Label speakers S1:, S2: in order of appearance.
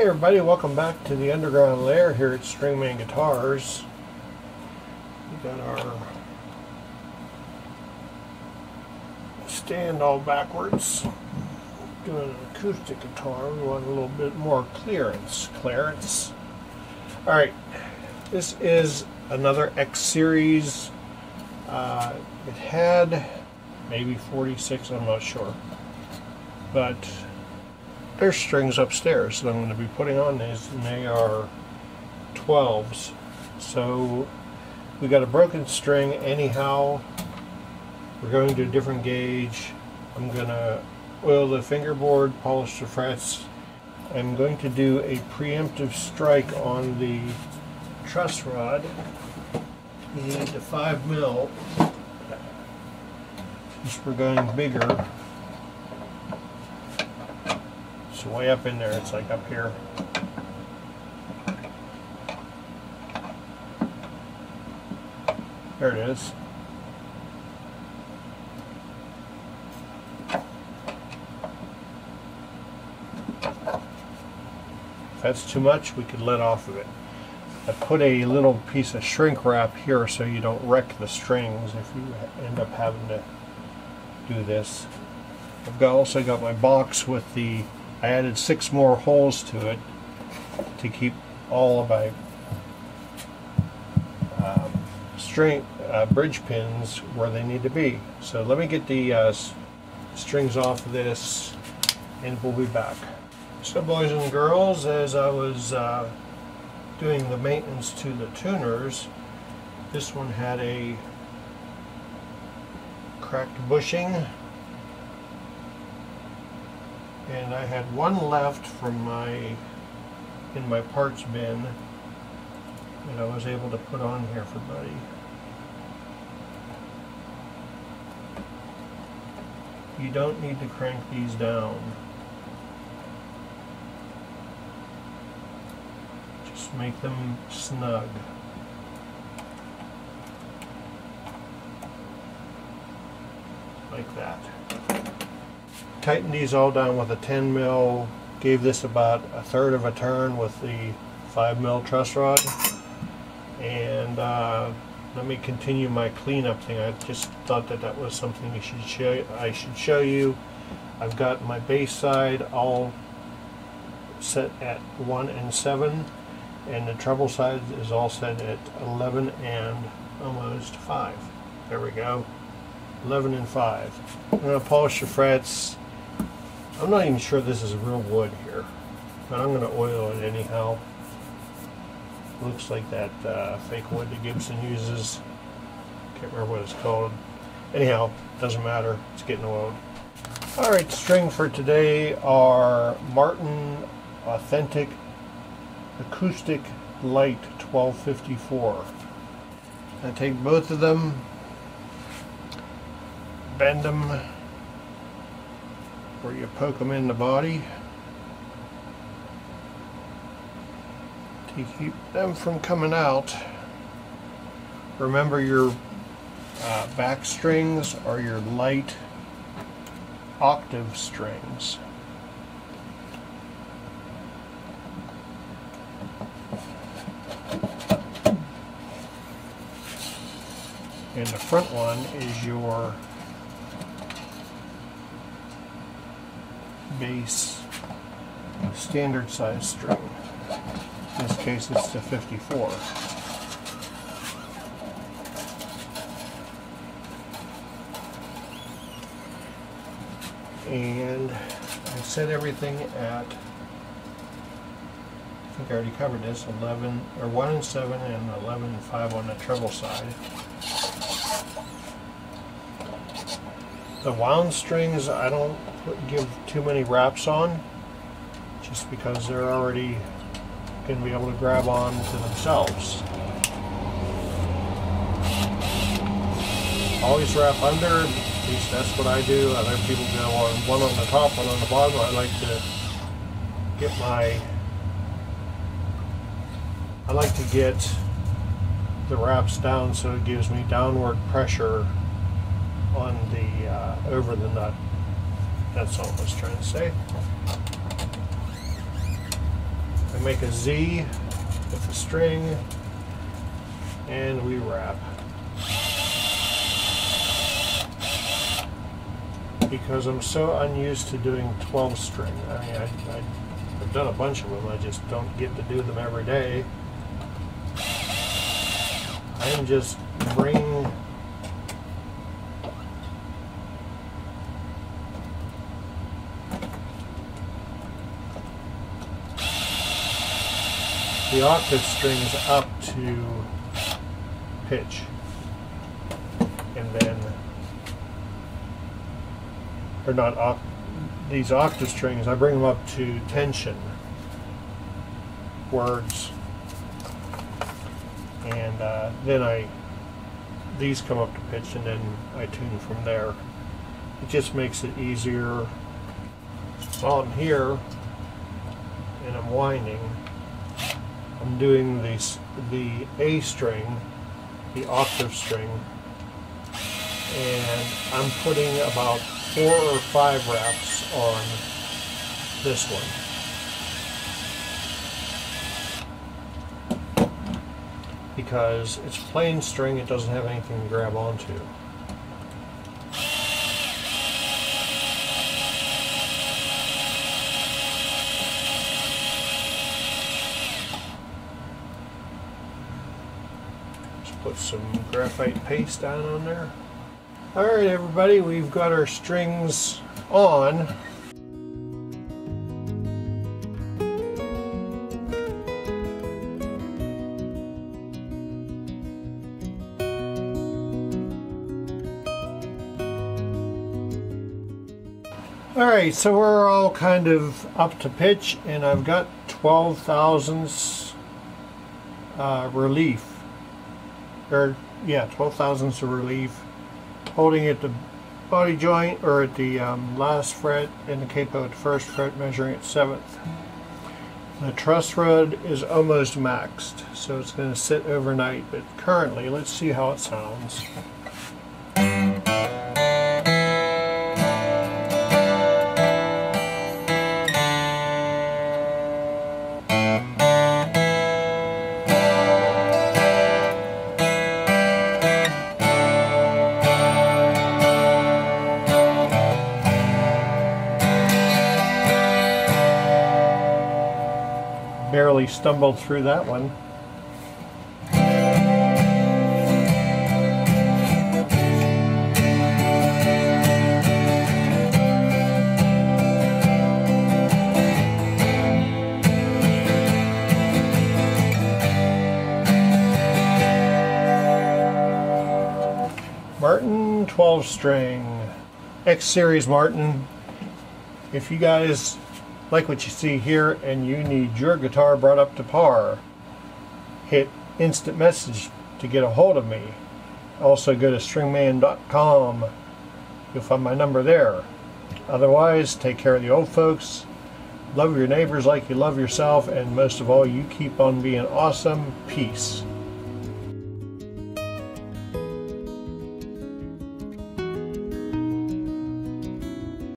S1: everybody, welcome back to the underground lair here at Stringman Guitars. We got our stand all backwards. Doing an acoustic guitar, we want a little bit more clearance. Alright, this is another X series. It had maybe 46, I'm not sure. But there's strings upstairs that I'm going to be putting on these, and they are 12s. So we got a broken string anyhow. We're going to a different gauge. I'm going to oil the fingerboard, polish the frets. I'm going to do a preemptive strike on the truss rod. You need the 5mm. Since we're going bigger. It's way up in there, it's like up here. There it is. If that's too much, we could let off of it. I put a little piece of shrink wrap here so you don't wreck the strings if you end up having to do this. I've also got my box with the, I added 6 more holes to it to keep all of my bridge pins where they need to be. So let me get the strings off of this and we'll be back. So boys and girls, as I was doing the maintenance to the tuners, this one had a cracked bushing, and I had one left from in my parts bin that I was able to put on here for Buddy. You don't need to crank these down. Just make them snug. Like that. Tighten these all down with a 10mm. Gave this about 1/3 of a turn with the 5mm truss rod. And let me continue my cleanup thing. I just thought that was something I should show you. I've got my bass side all set at 1 and 7, and the treble side is all set at 11 and almost 5. There we go. 11 and 5. I'm going to polish the frets. I'm not even sure this is real wood here, but I'm going to oil it anyhow. Looks like that fake wood that Gibson uses. Can't remember what it's called. Anyhow, doesn't matter. It's getting oiled. Alright, the string for today are Martin Authentic Acoustic Light 1254. I take both of them, bend them where you poke them in the body to keep them from coming out. Remember, your back strings are your light octave strings. And the front one is your bass standard size string. In this case it's the 54. And I set everything at, I think I already covered this, 11 or 1 and 7 and 11 and 5 on the treble side. The wound strings I don't give too many wraps on, just because they're already going to be able to grab on to themselves. Always wrap under, at least that's what I do. Other people go on one on the top, one on the bottom. I like to get the wraps down so it gives me downward pressure on the over the nut. That's all I was trying to say. make a Z with the string, and we wrap. Because I'm so unused to doing 12 string. I mean, I've done a bunch of them, I just don't get to do them every day. I am just bringing the octave strings up to pitch, and then, or not these octave strings, I bring them up to tension words, and then these come up to pitch, and then I tune from there. It just makes it easier. While I'm here and I'm winding, I'm doing the A string, the octave string, and I'm putting about 4 or 5 wraps on this one. Because it's plain string, it doesn't have anything to grab onto. Put some graphite paste down on there. Alright everybody, we've got our strings on. Alright, so we're all kind of up to pitch, and I've got 12 thousandths relief. Or yeah, 12 thousandths of relief, holding at the body joint, or at the last fret, and the capo at the first fret, measuring at 7th. The truss rod is almost maxed, so it's going to sit overnight, but currently, let's see how it sounds. Barely stumbled through that one. Martin 12 string, X series Martin. If you guys like what you see here and you need your guitar brought up to par, hit instant message to get a hold of me. Also go to stringman.com. You'll find my number there. Otherwise, take care of the old folks, love your neighbors like you love yourself, and most of all, you keep on being awesome. Peace.